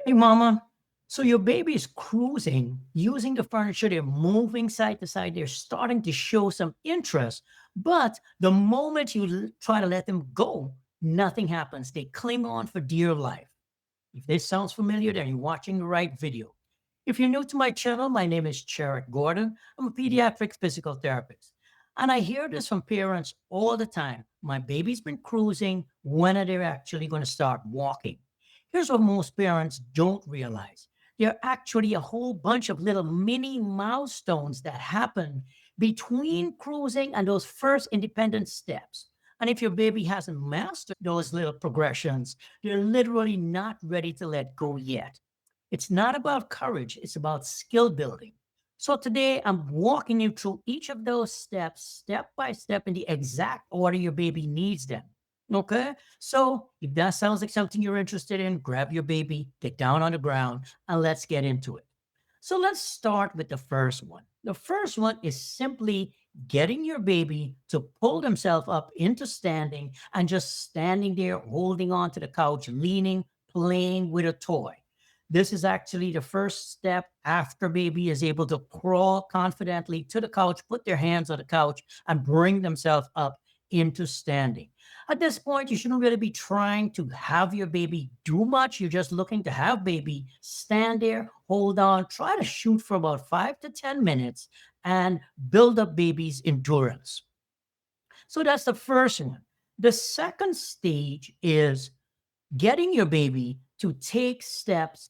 Hey, mama. So your baby is cruising, using the furniture, they're moving side to side, they're starting to show some interest. But the moment you try to let them go, nothing happens. They cling on for dear life. If this sounds familiar, then you're watching the right video. If you're new to my channel, my name is Cherrick Gordon. I'm a pediatric physical therapist. And I hear this from parents all the time. My baby's been cruising. When are they actually going to start walking? Here's what most parents don't realize. There are actually a whole bunch of little mini milestones that happen between cruising and those first independent steps. And if your baby hasn't mastered those little progressions, they're literally not ready to let go yet. It's not about courage, it's about skill building. So today I'm walking you through each of those steps, step by step, in the exact order your baby needs them. Okay? So if that sounds like something you're interested in, grab your baby, get down on the ground, and let's get into it. So let's start with the first one. The first one is simply getting your baby to pull themselves up into standing and just standing there, holding on to the couch, leaning, playing with a toy. This is actually the first step after baby is able to crawl confidently to the couch, put their hands on the couch, and bring themselves up into standing. At this point, you shouldn't really be trying to have your baby do much. You're just looking to have baby stand there, hold on, try to shoot for about 5 to 10 minutes and build up baby's endurance. So that's the first one. The second stage is getting your baby to take steps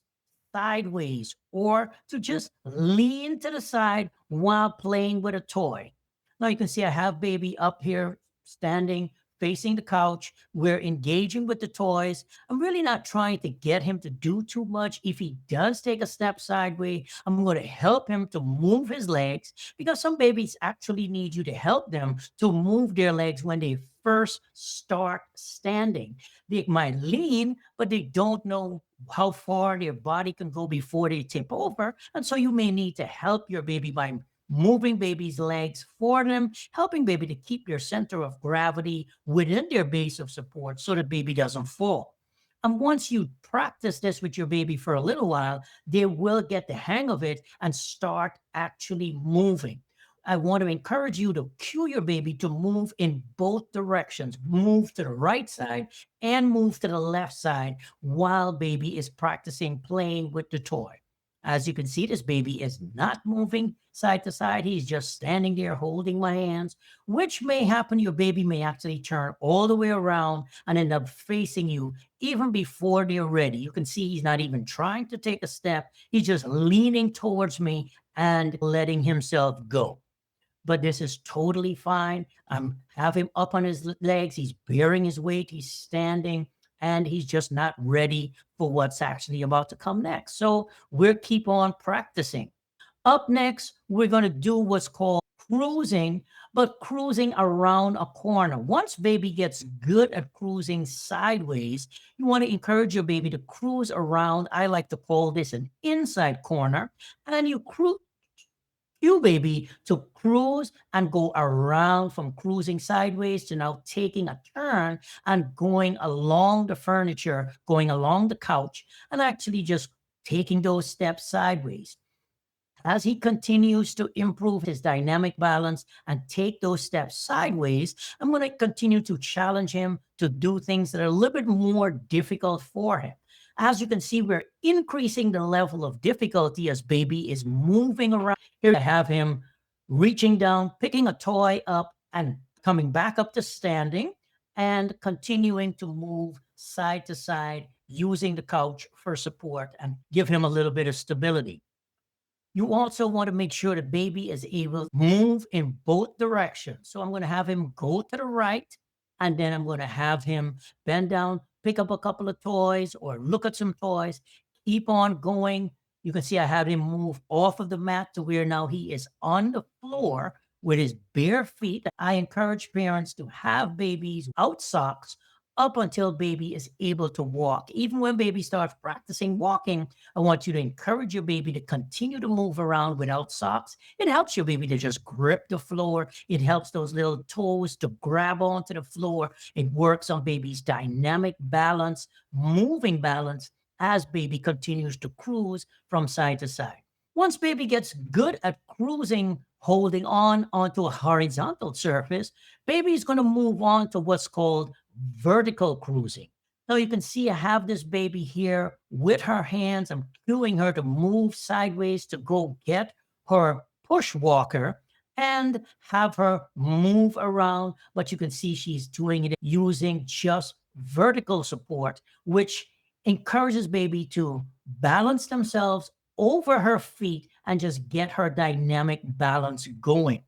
sideways or to just lean to the side while playing with a toy. Now you can see I have baby up here standing facing the couch. We're engaging with the toys. I'm really not trying to get him to do too much. If he does take a step sideways, I'm going to help him to move his legs because some babies actually need you to help them to move their legs when they first start standing. They might lean, but they don't know how far their body can go before they tip over. And so you may need to help your baby by moving baby's legs for them, helping baby to keep their center of gravity within their base of support so the baby doesn't fall. And once you practice this with your baby for a little while, they will get the hang of it and start actually moving. I want to encourage you to cue your baby to move in both directions, move to the right side and move to the left side while baby is practicing playing with the toy. As you can see, this baby is not moving side to side. He's just standing there holding my hands, which may happen. Your baby may actually turn all the way around and end up facing you even before they're ready. You can see he's not even trying to take a step. He's just leaning towards me and letting himself go, but this is totally fine. I'm have him up on his legs. He's bearing his weight. He's standing and he's just not ready for what's actually about to come next. So we'll keep on practicing. Up next, we're going to do what's called cruising, but cruising around a corner. Once baby gets good at cruising sideways, you want to encourage your baby to cruise around. I like to call this an inside corner. And you cruise you baby to cruise and go around from cruising sideways to now taking a turn and going along the furniture, going along the couch, and actually just taking those steps sideways. As he continues to improve his dynamic balance and take those steps sideways, I'm going to continue to challenge him to do things that are a little bit more difficult for him. As you can see, we're increasing the level of difficulty as baby is moving around. Here I have him reaching down, picking a toy up, and coming back up to standing and continuing to move side to side using the couch for support and give him a little bit of stability. You also want to make sure the baby is able to move in both directions. So I'm going to have him go to the right, and then I'm going to have him bend down, pick up a couple of toys or look at some toys, keep on going. You can see I have him move off of the mat to where now he is on the floor with his bare feet. I encourage parents to have babies out socks up until baby is able to walk. Even when baby starts practicing walking, I want you to encourage your baby to continue to move around without socks. It helps your baby to just grip the floor. It helps those little toes to grab onto the floor. It works on baby's dynamic balance, moving balance, as baby continues to cruise from side to side. Once baby gets good at cruising, holding on onto a horizontal surface, baby is going to move on to what's called vertical cruising. So you can see I have this baby here with her hands. I'm cueing her to move sideways to go get her push walker and have her move around. But you can see she's doing it using just vertical support, which encourages baby to balance themselves over her feet and just get her dynamic balance going.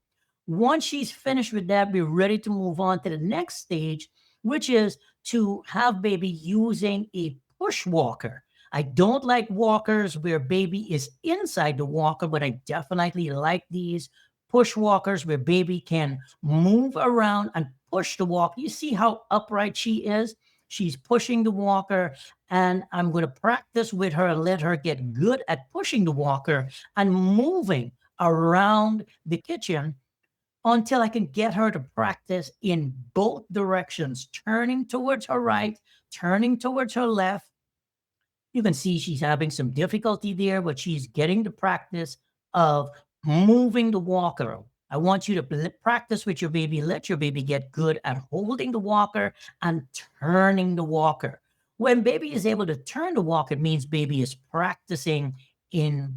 Once she's finished with that, be ready to move on to the next stage, which is to have baby using a push walker. I don't like walkers where baby is inside the walker, but I definitely like these push walkers where baby can move around and push the walker. You see how upright she is? She's pushing the walker, and I'm going to practice with her, let her get good at pushing the walker and moving around the kitchen until I can get her to practice in both directions, turning towards her right, turning towards her left. You can see she's having some difficulty there, but she's getting the practice of moving the walker. I want you to practice with your baby. Let your baby get good at holding the walker and turning the walker. When baby is able to turn the walker, it means baby is practicing in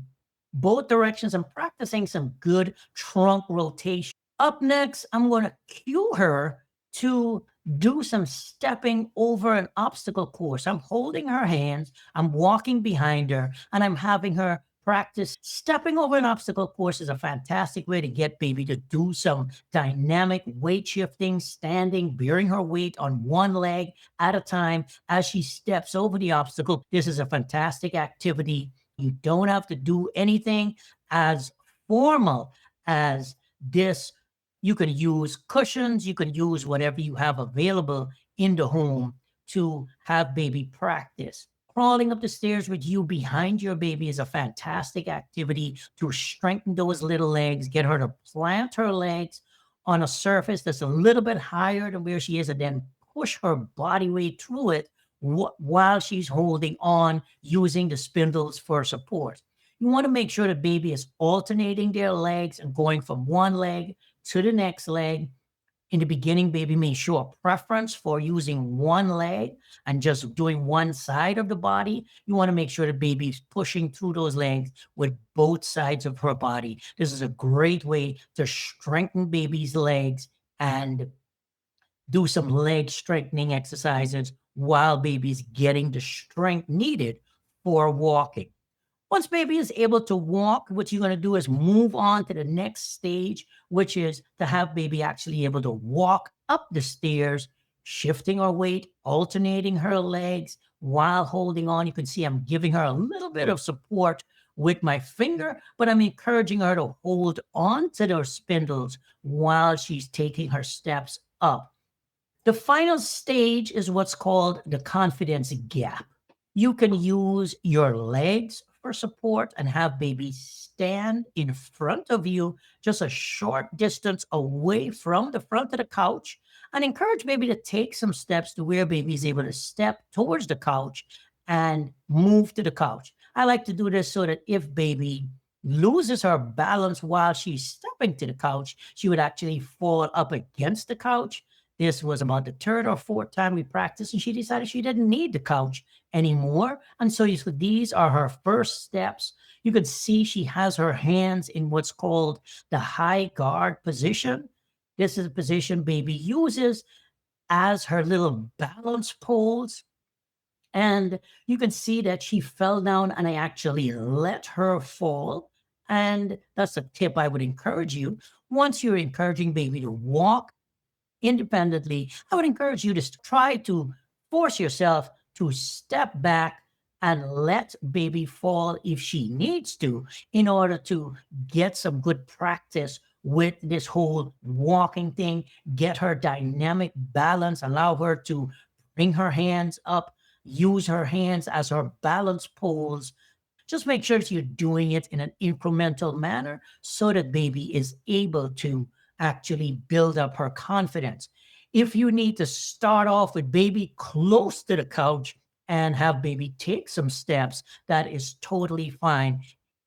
both directions and practicing some good trunk rotation. Up next, I'm going to cue her to do some stepping over an obstacle course. I'm holding her hands, I'm walking behind her, and I'm having her practice stepping over an obstacle course is a fantastic way to get baby to do some dynamic weight shifting, standing, bearing her weight on one leg at a time as she steps over the obstacle. This is a fantastic activity. You don't have to do anything as formal as this. You can use cushions, you can use whatever you have available in the home to have baby practice. Crawling up the stairs with you behind your baby is a fantastic activity to strengthen those little legs, get her to plant her legs on a surface that's a little bit higher than where she is, and then push her body weight through it while she's holding on using the spindles for support. You want to make sure the baby is alternating their legs and going from one leg to the next leg. In the beginning, baby may show a preference for using one leg and just doing one side of the body. You want to make sure the baby's pushing through those legs with both sides of her body. This is a great way to strengthen baby's legs and do some leg strengthening exercises while baby's getting the strength needed for walking. Once baby is able to walk, what you're going to do is move on to the next stage, which is to have baby actually able to walk up the stairs, shifting her weight, alternating her legs while holding on. You can see I'm giving her a little bit of support with my finger, but I'm encouraging her to hold on to those spindles while she's taking her steps up. The final stage is what's called the confidence gap. You can use your legs for support and have baby stand in front of you, just a short distance away from the front of the couch, and encourage baby to take some steps to where baby is able to step towards the couch and move to the couch. I like to do this so that if baby loses her balance while she's stepping to the couch, she would actually fall up against the couch. This was about the third or fourth time we practiced, and she decided she didn't need the couch anymore. And so these are her first steps. You can see she has her hands in what's called the high guard position. This is a position baby uses as her little balance poles. And you can see that she fell down, and I actually let her fall. And that's a tip I would encourage you. Once you're encouraging baby to walk independently, I would encourage you to try to force yourself to step back and let baby fall if she needs to, in order to get some good practice with this whole walking thing, get her dynamic balance, allow her to bring her hands up, use her hands as her balance poles. Just make sure that you're doing it in an incremental manner so that baby is able to actually build up her confidence. If you need to start off with baby close to the couch, and have baby take some steps, that is totally fine.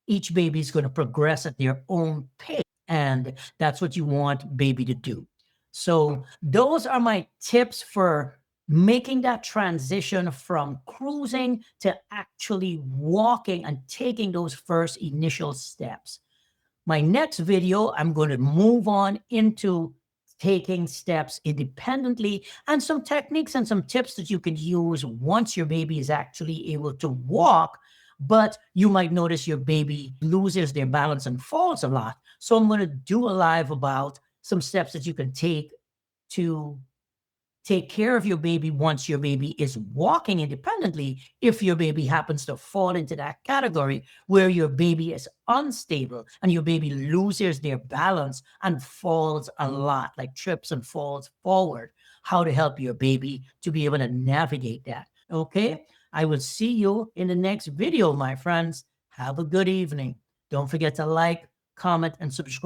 Each baby is going to progress at their own pace, and that's what you want baby to do. So those are my tips for making that transition from cruising to actually walking and taking those first initial steps. My next video, I'm going to move on into taking steps independently and some techniques and some tips that you can use once your baby is actually able to walk. But you might notice your baby loses their balance and falls a lot. So I'm going to do a live about some steps that you can take to take care of your baby once your baby is walking independently. If your baby happens to fall into that category where your baby is unstable and your baby loses their balance and falls a lot, like trips and falls forward, how to help your baby to be able to navigate that. Okay. I will see you in the next video, my friends. Have a good evening. Don't forget to like, comment, and subscribe.